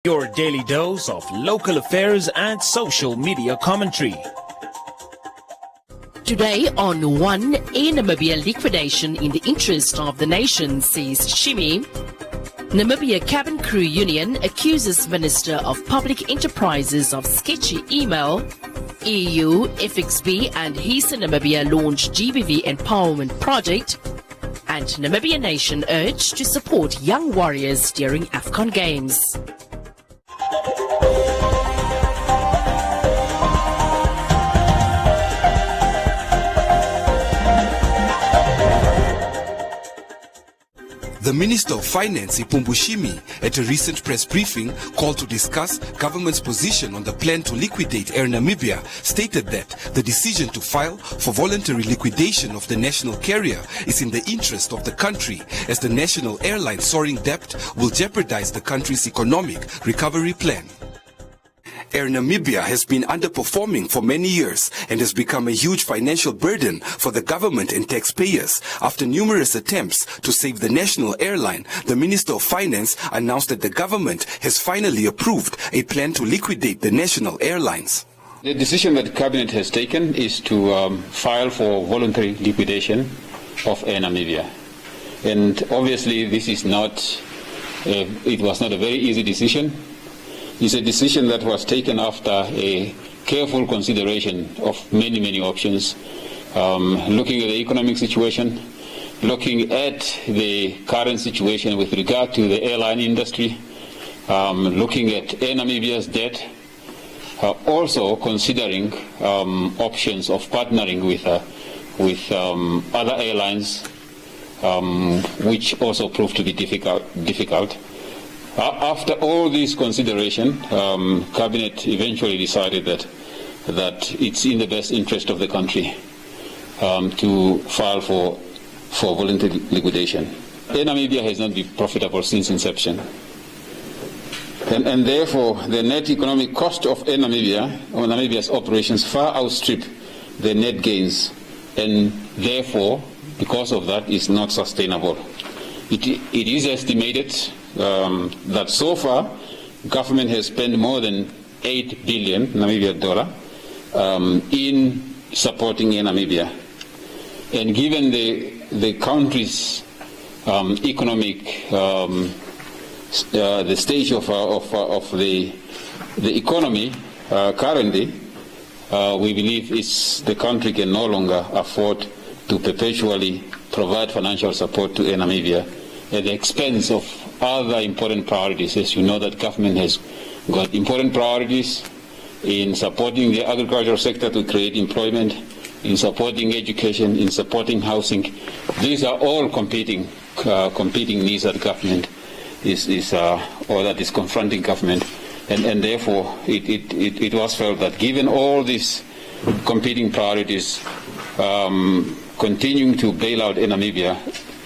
Your daily dose of local affairs and social media commentary. Today on One, Air Namibia liquidation in the interest of the nation, says Shimi. Namibia Cabin Crew Union accuses Minister of Public Enterprises of sketchy email. EU, FXB and HISA Namibia launch GBV empowerment project. And Namibia Nation urged to support young warriors during AFCON Games. The Minister of Finance, Shimi, at a recent press briefing called to discuss government's position on the plan to liquidate Air Namibia, stated that the decision to file for voluntary liquidation of the national carrier is in the interest of the country, as the national airline's soaring debt will jeopardize the country's economic recovery plan. Air Namibia has been underperforming for many years and has become a huge financial burden for the government and taxpayers. After numerous attempts to save the national airline, the Minister of Finance announced that the government has finally approved a plan to liquidate the national airlines. The decision that the Cabinet has taken is to file for voluntary liquidation of Air Namibia. And obviously this is it was not a very easy decision. It's a decision that was taken after a careful consideration of many options, looking at the economic situation, looking at the current situation with regard to the airline industry, looking at Air Namibia's debt, also considering options of partnering with other airlines, which also proved to be difficult. After all this consideration, Cabinet eventually decided that it's in the best interest of the country to file for voluntary liquidation. Air Namibia has not been profitable since inception. And therefore, the net economic cost of Air Namibia, or Namibia's operations, far outstrip the net gains, and therefore, because of that, is not sustainable. It is estimated that so far, government has spent more than 8 billion Namibian dollar in supporting Air Namibia. And given the country's economic, the stage of the economy currently, we believe the country can no longer afford to perpetually provide financial support to Air Namibia at the expense of other important priorities. As you know, that government has got important priorities in supporting the agricultural sector to create employment, in supporting education, in supporting housing. These are all competing needs that government or that is confronting government, and therefore it was felt that given all these competing priorities, continuing to bail out in Namibia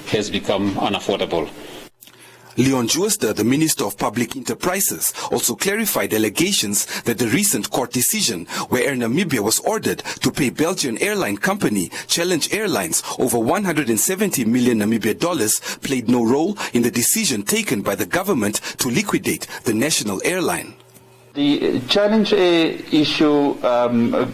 has become unaffordable. Leon Jooster, the Minister of Public Enterprises, also clarified allegations that the recent court decision where Air Namibia was ordered to pay Belgian airline company Challenge Airlines over 170 million Namibia dollars played no role in the decision taken by the government to liquidate the national airline. The Challenge Air issue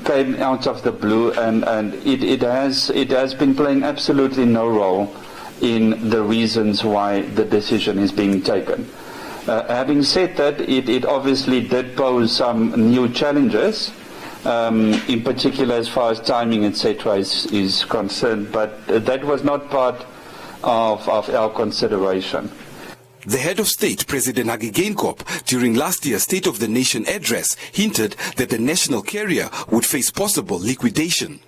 came out of the blue, and it has been playing absolutely no role in the reasons why the decision is being taken. Having said that, it obviously did pose some new challenges, in particular as far as timing, etc. is concerned, but that was not part of our consideration. The head of state, President Hage Geingob, during last year's State of the Nation address, hinted that the national carrier would face possible liquidation.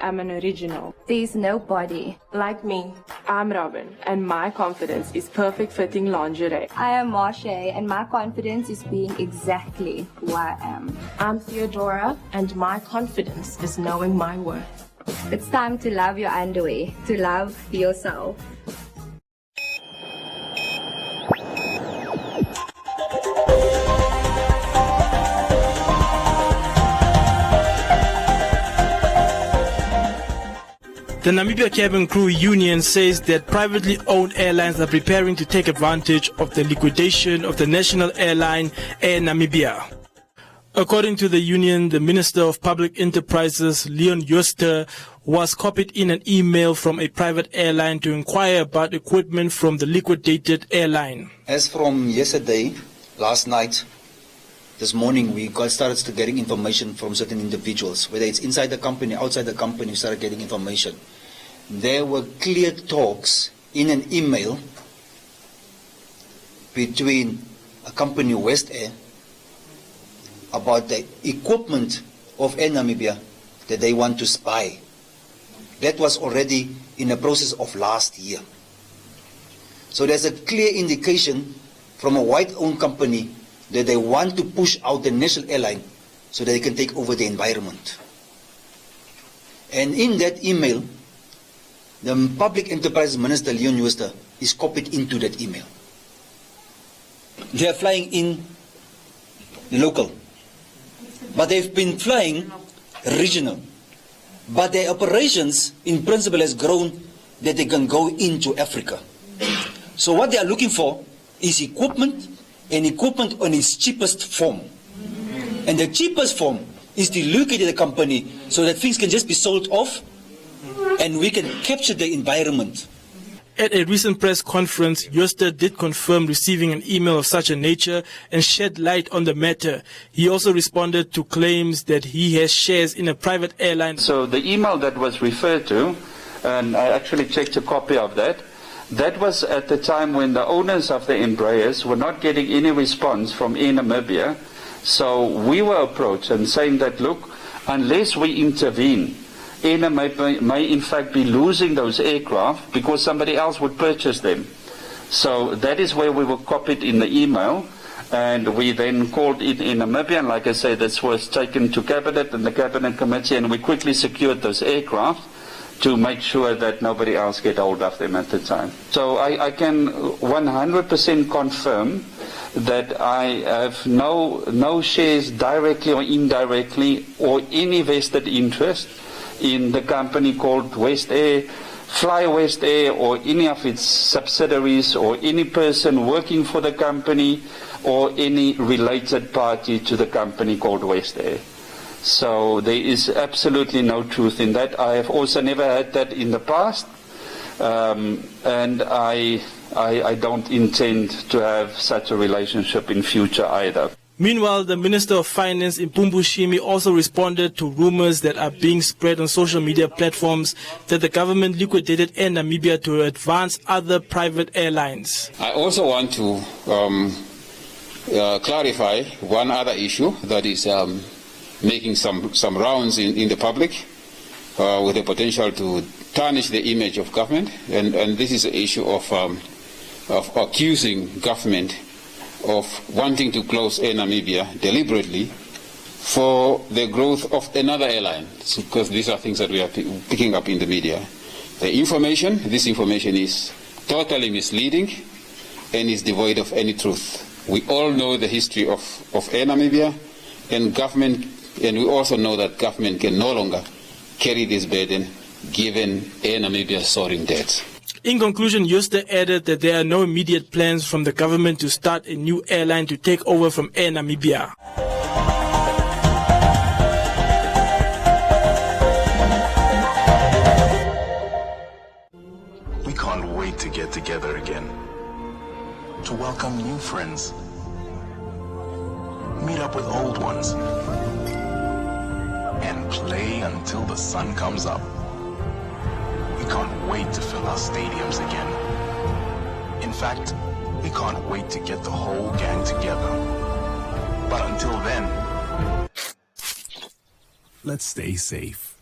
I'm an original. There's nobody Like me, I'm Robin, and my confidence is perfect fitting lingerie. I am Marche, and my confidence is being exactly who I am. I'm Theodora, and my confidence is knowing my worth. It's time to love your underwear, to love yourself. The Namibia Cabin Crew Union says that privately owned airlines are preparing to take advantage of the liquidation of the national airline Air Namibia. According to the union, the Minister of Public Enterprises, Leon Jooste, was copied in an email from a private airline to inquire about equipment from the liquidated airline. As from yesterday, last night, this morning, we started getting information from certain individuals, whether it's inside the company, outside the company, we started getting information. There were clear talks in an email between a company, West Air, about the equipment of Air Namibia that they want to spy. That was already in the process of last year. So there's a clear indication from a white-owned company that they want to push out the national airline so that they can take over the environment. And in that email, the Public Enterprise Minister, Leon Jooste, is copied into that email. They are flying in local, but they've been flying regional. But their operations, in principle, has grown that they can go into Africa. So what they are looking for is equipment, and equipment on its cheapest form. And the cheapest form is to liquidate the company so that things can just be sold off and we can capture the environment. At a recent press conference, Jooste did confirm receiving an email of such a nature and shed light on the matter. He also responded to claims that he has shares in a private airline. So the email that was referred to, and I actually checked a copy of that, that was at the time when the owners of the Embraers were not getting any response from Air Namibia. So we were approached and saying that, look, unless we intervene, Air Namibia may in fact be losing those aircraft because somebody else would purchase them. So that is where we were copied in the email, and we then called in Namibia, and like I said, this was taken to Cabinet and the Cabinet Committee, and we quickly secured those aircraft to make sure that nobody else get hold of them at the time. So I can 100% confirm that I have no shares directly or indirectly or any vested interest in the company called West Air, Fly West Air, or any of its subsidiaries, or any person working for the company, or any related party to the company called West Air. So there is absolutely no truth in that. I have also never had that in the past, and I don't intend to have such a relationship in future either. Meanwhile, the Minister of Finance, Mpumbu Shimi, also responded to rumors that are being spread on social media platforms that the government liquidated Air Namibia to advance other private airlines. I also want to clarify one other issue that is making some rounds in the public with the potential to tarnish the image of government, and this is the issue of accusing government of wanting to close Air Namibia deliberately for the growth of another airline, because these are things that we are picking up in the media. This information is totally misleading and is devoid of any truth. We all know the history of Air Namibia and government, and we also know that government can no longer carry this burden given Air Namibia's soaring debts. In conclusion, Jooste added that there are no immediate plans from the government to start a new airline to take over from Air Namibia. We can't wait to get together again, to welcome new friends, meet up with old ones, and play until the sun comes up. We can't wait to fill our stadiums again. In fact, we can't wait to get the whole gang together. But until then, let's stay safe.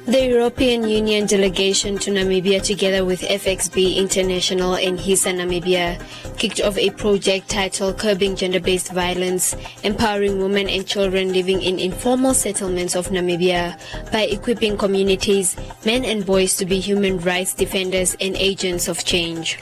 The European Union delegation to Namibia, together with FXB International and HISA Namibia, kicked off a project titled Curbing Gender-Based Violence, Empowering Women and Children Living in Informal Settlements of Namibia by equipping communities, men and boys, to be human rights defenders and agents of change.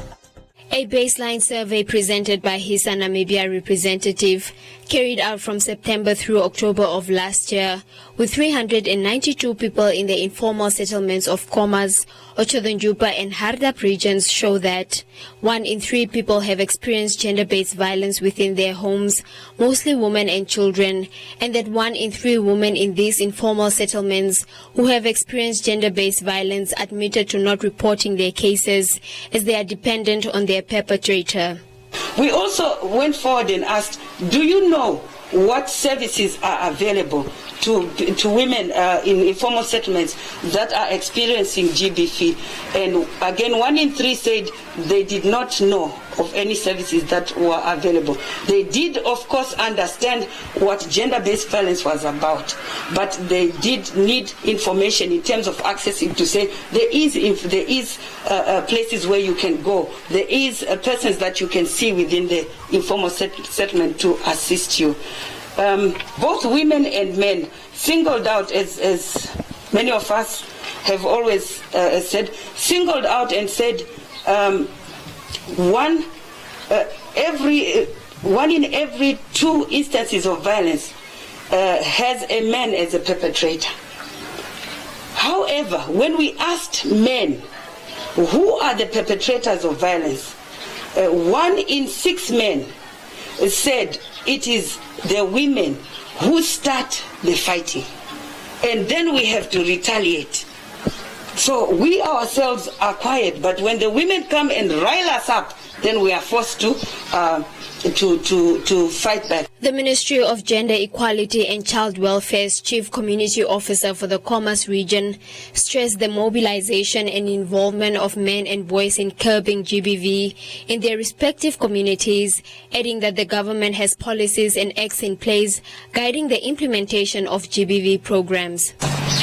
A baseline survey presented by HISA Namibia representative carried out from September through October of last year, with 392 people in the informal settlements of Khomas, Ochodonjupa and Hardap regions, show that 1 in 3 people have experienced gender-based violence within their homes, mostly women and children, and that 1 in 3 women in these informal settlements who have experienced gender-based violence admitted to not reporting their cases as they are dependent on their perpetrator. We also went forward and asked, do you know what services are available to women in informal settlements that are experiencing GBV? And again, 1 in 3 said they did not know of any services that were available. They did, of course, understand what gender-based violence was about, but they did need information in terms of accessing to say there is places where you can go, there is persons that you can see within the informal settlement to assist you. Both women and men singled out, as many of us have always said, singled out and said one in every 2 instances of violence has a man as a perpetrator. However, when we asked men who are the perpetrators of violence, 1 in 6 men said it is the women who start the fighting, and then we have to retaliate. So we ourselves are quiet, but when the women come and rile us up, then we are forced to fight back. The Ministry of Gender Equality and Child Welfare's Chief Community Officer for the Khomas region stressed the mobilization and involvement of men and boys in curbing GBV in their respective communities, adding that the government has policies and acts in place guiding the implementation of GBV programs.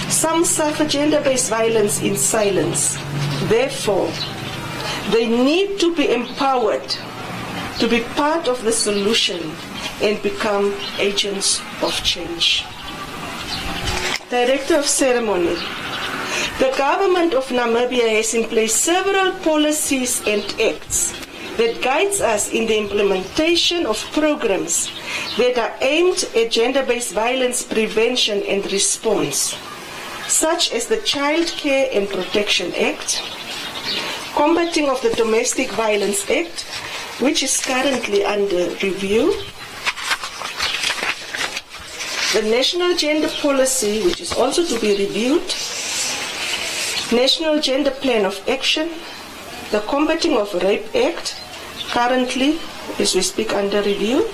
Some suffer gender-based violence in silence. Therefore, they need to be empowered to be part of the solution and become agents of change. Director of Ceremony, the government of Namibia has in place several policies and acts that guides us in the implementation of programs that are aimed at gender-based violence prevention and response, such as the Child Care and Protection Act, Combating of the Domestic Violence Act, which is currently under review, the National Gender Policy, which is also to be reviewed, National Gender Plan of Action, the Combating of Rape Act, currently, as we speak, under review,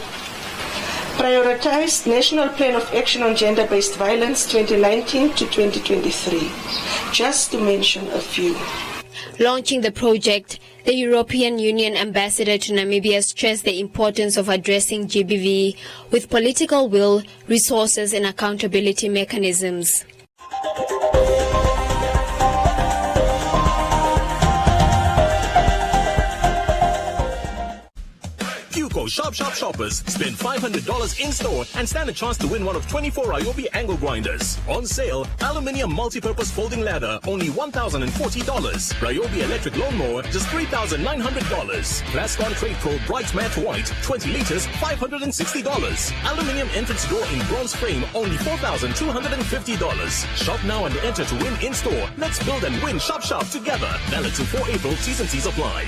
Prioritized National Plan of Action on Gender-Based Violence 2019 to 2023, just to mention a few. Launching the project, the European Union ambassador to Namibia stressed the importance of addressing GBV with political will, resources and accountability mechanisms. Sharp shoppers spend $500 in store and stand a chance to win one of 24 Ryobi angle grinders. On sale, aluminium multi-purpose folding ladder, only $1,040. Ryobi electric lawnmower, just $3,900. Plascon Trade Pro Bright Matte White, 20 liters, $560. Aluminium entrance door in bronze frame, only $4,250. Shop now and enter to win in store. Let's build and win Shop together. Valid till 4 April. T's and C's apply.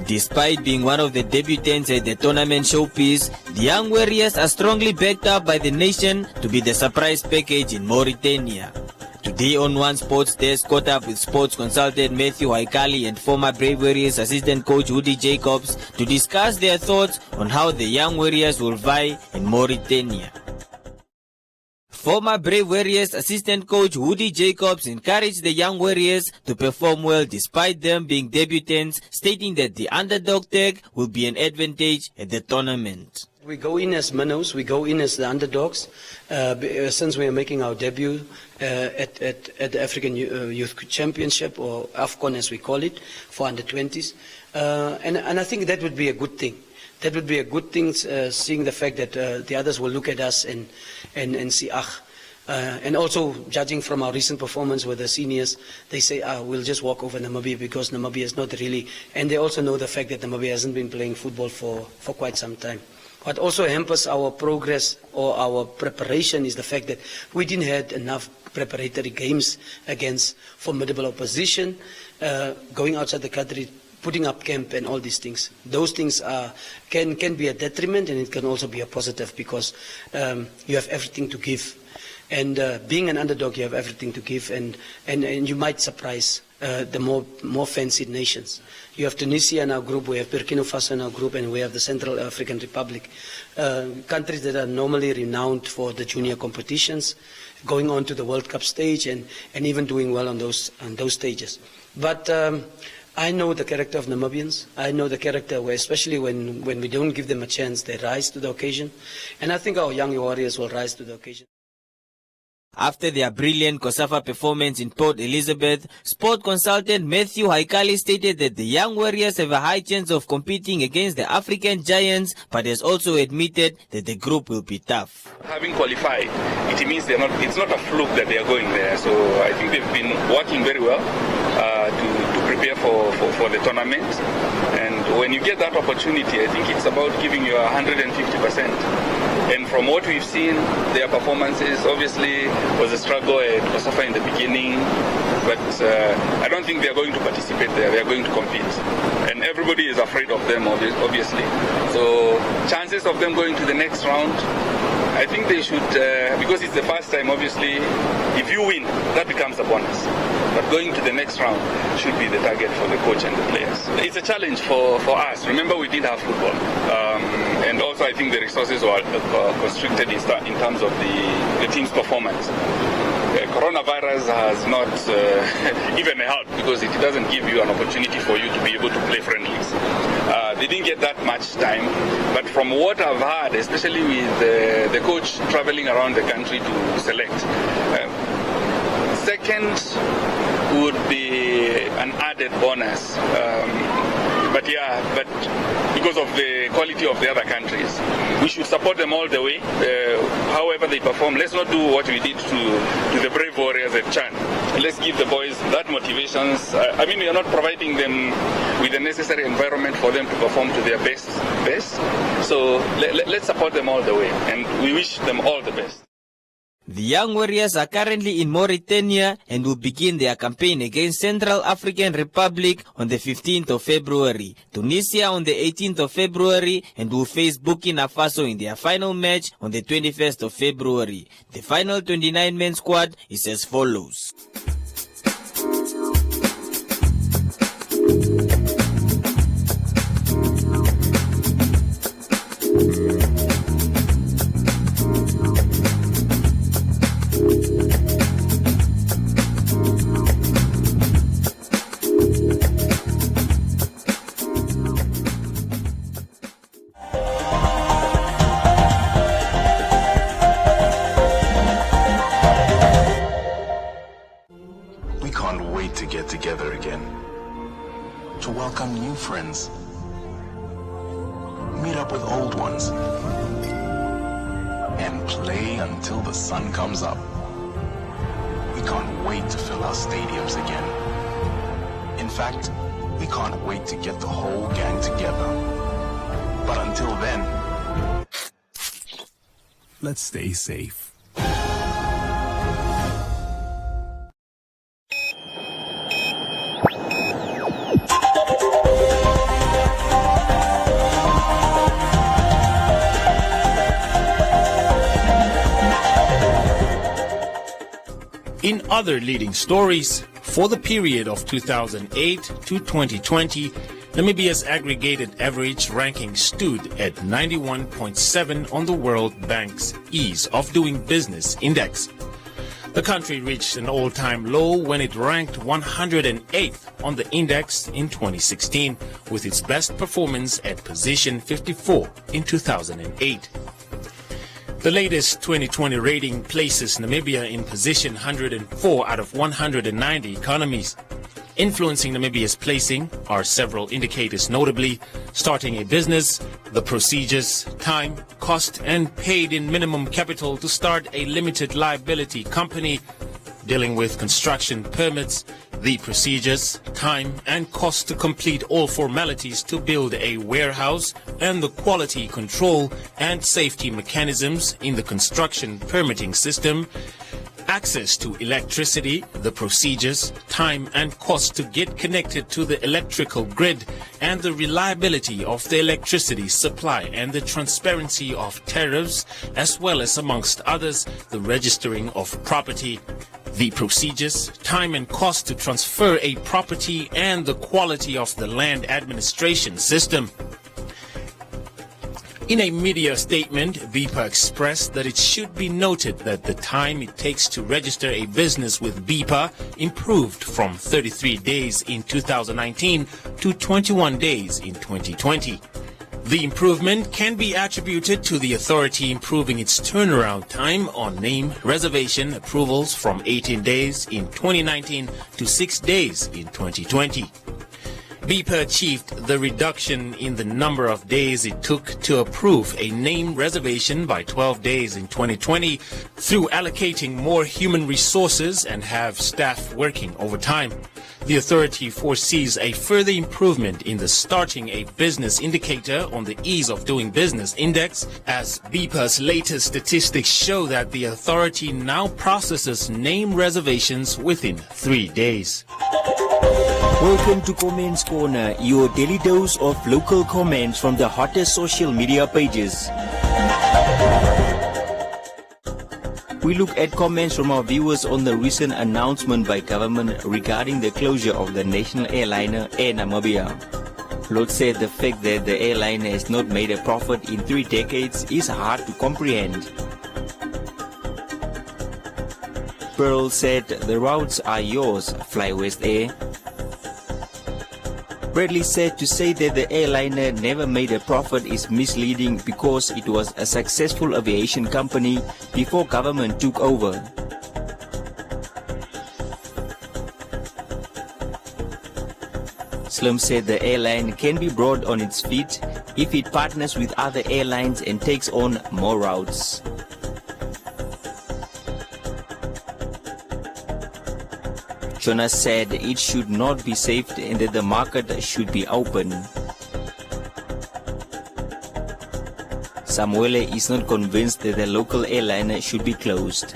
Despite being one of the debutants at the tournament showpiece, the Young Warriors are strongly backed up by the nation to be the surprise package in Mauritania. Today on One Sports Desk, caught up with sports consultant Matthew Haikali and former Brave Warriors assistant coach Woody Jacobs to discuss their thoughts on how the Young Warriors will vie in Mauritania. Former Brave Warriors assistant coach Woody Jacobs encouraged the young Warriors to perform well despite them being debutants, stating that the underdog tag will be an advantage at the tournament. We go in as minnows, we go in as the underdogs, since we are making our debut at the African Youth Championship, or AFCON as we call it, for under-20s. And I think that would be a good thing. That would be a good thing, seeing the fact that the others will look at us and see, and also judging from our recent performance with the seniors, they say, we'll just walk over Namibia because Namibia is not really, and they also know the fact that Namibia hasn't been playing football for quite some time. What also hampers our progress or our preparation is the fact that we didn't have enough preparatory games against formidable opposition, going outside the country, putting up camp and all these things. Those things can be a detriment, and it can also be a positive because you have everything to give. And being an underdog, you have everything to give, and you might surprise the more fancied nations. You have Tunisia in our group, we have Burkina Faso in our group, and we have the Central African Republic. Countries that are normally renowned for the junior competitions, going on to the World Cup stage and even doing well on those stages. But I know the character of Namibians. I know the character where, especially when we don't give them a chance, they rise to the occasion. And I think our young warriors will rise to the occasion. After their brilliant COSAFA performance in Port Elizabeth, sport consultant Matthew Haikali stated that the young Warriors have a high chance of competing against the African giants, but has also admitted that the group will be tough. Having qualified, it means it's not a fluke that they are going there. So I think they've been working very well to prepare for the tournament. And when you get that opportunity, I think it's about giving you 150%. And from what we've seen, their performances obviously was a struggle at COSAFA in the beginning, but I don't think they're going to participate there. They're going to compete. And everybody is afraid of them, obviously. So chances of them going to the next round, I think they should, because it's the first time, obviously, if you win, that becomes a bonus. But going to the next round should be the target for the coach and the players. It's a challenge for us. Remember, we did have football. And also, I think the resources were constricted in terms of the team's performance. Coronavirus has not even helped because it doesn't give you an opportunity for you to be able to play friendlies. They didn't get that much time, but from what I've heard, especially with the coach traveling around the country to select, second would be an added bonus. But because of the quality of the other countries, we should support them all the way. However they perform, let's not do what we did to the Brave Warriors at Chan. Let's give the boys that motivations. I mean, we are not providing them with the necessary environment for them to perform to their best. So let's support them all the way, and we wish them all the best. The young Warriors are currently in Mauritania and will begin their campaign against Central African Republic on the 15th of February, Tunisia on the 18th of February, and will face Burkina Faso in their final match on the 21st of February. The final 29-man squad is as follows. To welcome new friends, meet up with old ones, and play until the sun comes up. We can't wait to fill our stadiums again. In fact, we can't wait to get the whole gang together. But until then, let's stay safe. In other leading stories, for the period of 2008 to 2020, Namibia's aggregated average ranking stood at 91.7 on the World Bank's Ease of Doing Business Index. The country reached an all-time low when it ranked 108th on the index in 2016, with its best performance at position 54 in 2008. The latest 2020 rating places Namibia in position 104 out of 190 economies. Influencing Namibia's placing are several indicators, notably starting a business, the procedures, time, cost, and paid-in minimum capital to start a limited liability company, dealing with construction permits, the procedures, time, and cost to complete all formalities to build a warehouse, and the quality control and safety mechanisms in the construction permitting system, access to electricity, the procedures, time and cost to get connected to the electrical grid, and the reliability of the electricity supply and the transparency of tariffs, as well as, amongst others, the registering of property, the procedures, time and cost to transfer a property, and the quality of the land administration system. In a media statement, BIPA expressed that it should be noted that the time it takes to register a business with BIPA improved from 33 days in 2019 to 21 days in 2020. The improvement can be attributed to the authority improving its turnaround time on name reservation approvals from 18 days in 2019 to 6 days in 2020. BIPA achieved the reduction in the number of days it took to approve a name reservation by 12 days in 2020 through allocating more human resources and have staff working overtime. The authority foresees a further improvement in the starting a business indicator on the Ease of Doing Business Index, as BIPA's latest statistics show that the authority now processes name reservations within 3 days. Welcome to Comments Corner, your daily dose of local comments from the hottest social media pages. We look at comments from our viewers on the recent announcement by government regarding the closure of the national airliner Air Namibia. Lord said the fact that the airline has not made a profit in 3 decades is hard to comprehend. Pearl said the routes are yours, Fly West Air. Bradley said to say that the airliner never made a profit is misleading because it was a successful aviation company before government took over. Slim said the airline can be brought on its feet if it partners with other airlines and takes on more routes. Jonas said it should not be saved and that the market should be open. Samuele is not convinced that the local airline should be closed.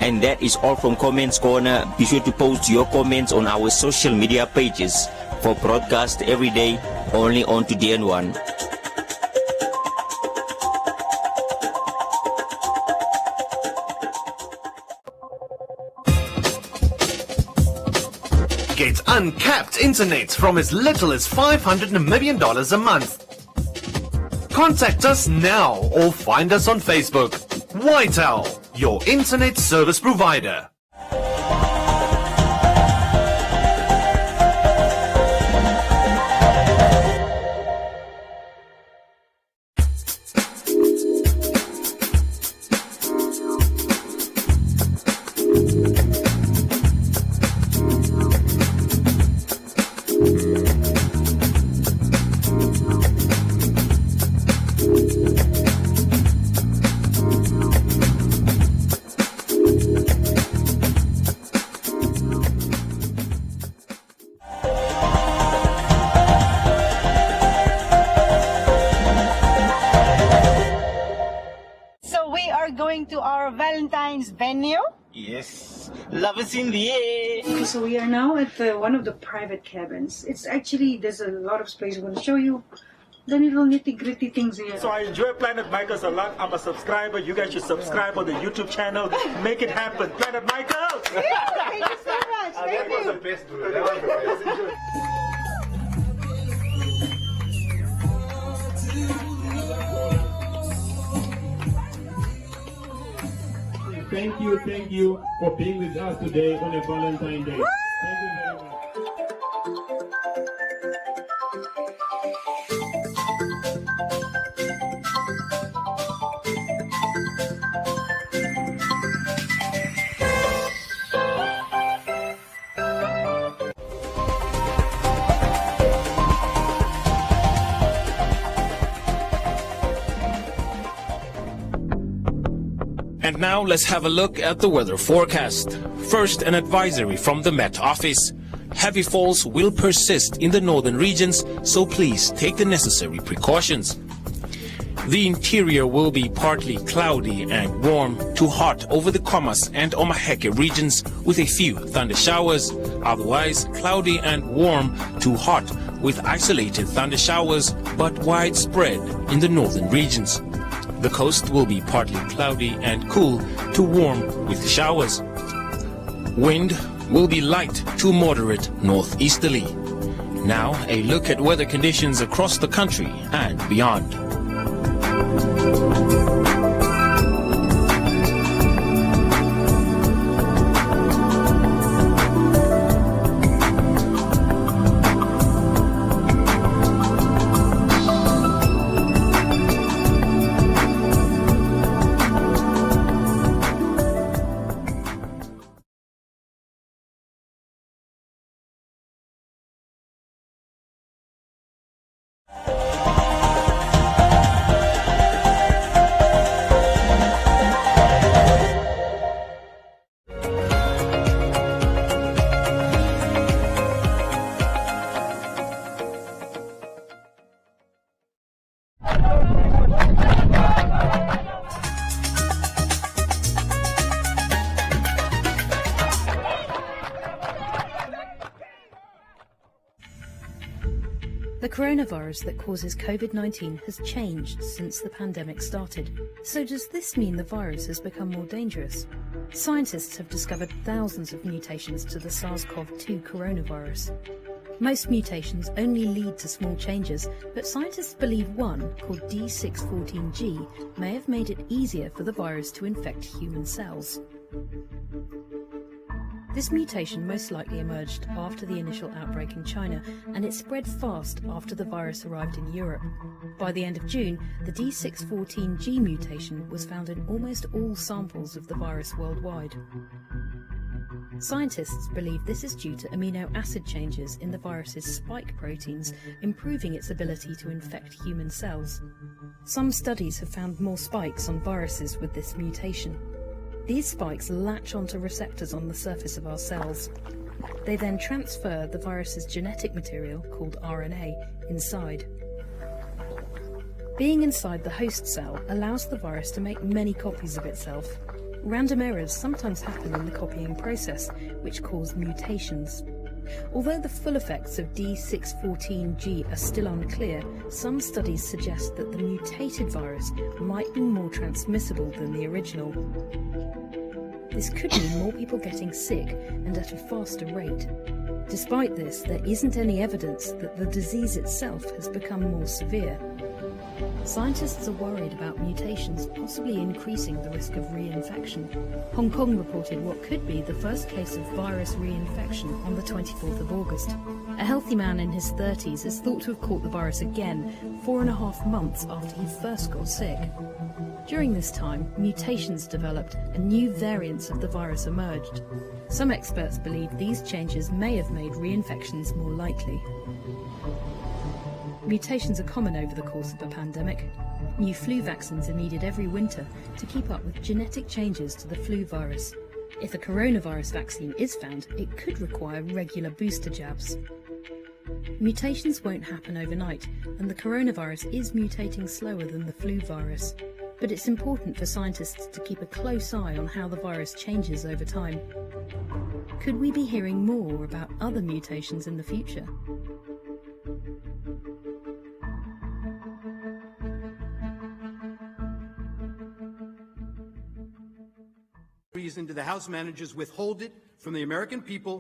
And that is all from Comments Corner. Be sure to post your comments on our social media pages for broadcast every day only on TDN1. Get uncapped internet from as little as $500 Namibian a month. Contact us now or find us on Facebook. Whitehall, your internet service provider. Venue? Yes, love is in the air. Okay, so we are now at one of the private cabins. It's actually, there's a lot of space. I'm going to show you the little nitty-gritty things here. So I enjoy Planet Michaels a lot. I'm a subscriber. You guys should subscribe on the YouTube channel. Make it happen. Planet Michaels! Yeah, thank you so much. That was the best, bro. That was the best. Thank you for being with us today on a Valentine's Day. Thank you very much. And now let's have a look at the weather forecast. First, an advisory from the Met Office. Heavy falls will persist in the northern regions, so please take the necessary precautions. The interior will be partly cloudy and warm to hot over the Khomas and Omaheke regions with a few thunder showers. Otherwise, cloudy and warm to hot with isolated thunder showers, but widespread in the northern regions. The coast will be partly cloudy and cool to warm with showers. Wind will be light to moderate northeasterly. Now a look at weather conditions across the country and beyond. The coronavirus that causes COVID-19 has changed since the pandemic started. So does this mean the virus has become more dangerous? Scientists have discovered thousands of mutations to the SARS-CoV-2 coronavirus. Most mutations only lead to small changes, but scientists believe one, called D614G, may have made it easier for the virus to infect human cells. This mutation most likely emerged after the initial outbreak in China, and it spread fast after the virus arrived in Europe. By the end of June, the D614G mutation was found in almost all samples of the virus worldwide. Scientists believe this is due to amino acid changes in the virus's spike proteins, improving its ability to infect human cells. Some studies have found more spikes on viruses with this mutation. These spikes latch onto receptors on the surface of our cells. They then transfer the virus's genetic material, called RNA, inside. Being inside the host cell allows the virus to make many copies of itself. Random errors sometimes happen in the copying process, which cause mutations. Although the full effects of D614G are still unclear, some studies suggest that the mutated virus might be more transmissible than the original. This could mean more people getting sick and at a faster rate. Despite this, there isn't any evidence that the disease itself has become more severe. Scientists are worried about mutations possibly increasing the risk of reinfection. Hong Kong reported what could be the first case of virus reinfection on the 24th of August. A healthy man in his 30s is thought to have caught the virus again 4.5 months after he first got sick. During this time, mutations developed and new variants of the virus emerged. Some experts believe these changes may have made reinfections more likely. Mutations are common over the course of a pandemic. New flu vaccines are needed every winter to keep up with genetic changes to the flu virus. If a coronavirus vaccine is found, it could require regular booster jabs. Mutations won't happen overnight, and the coronavirus is mutating slower than the flu virus. But it's important for scientists to keep a close eye on how the virus changes over time. Could we be hearing more about other mutations in the future? Reason do the House managers withhold it from the American people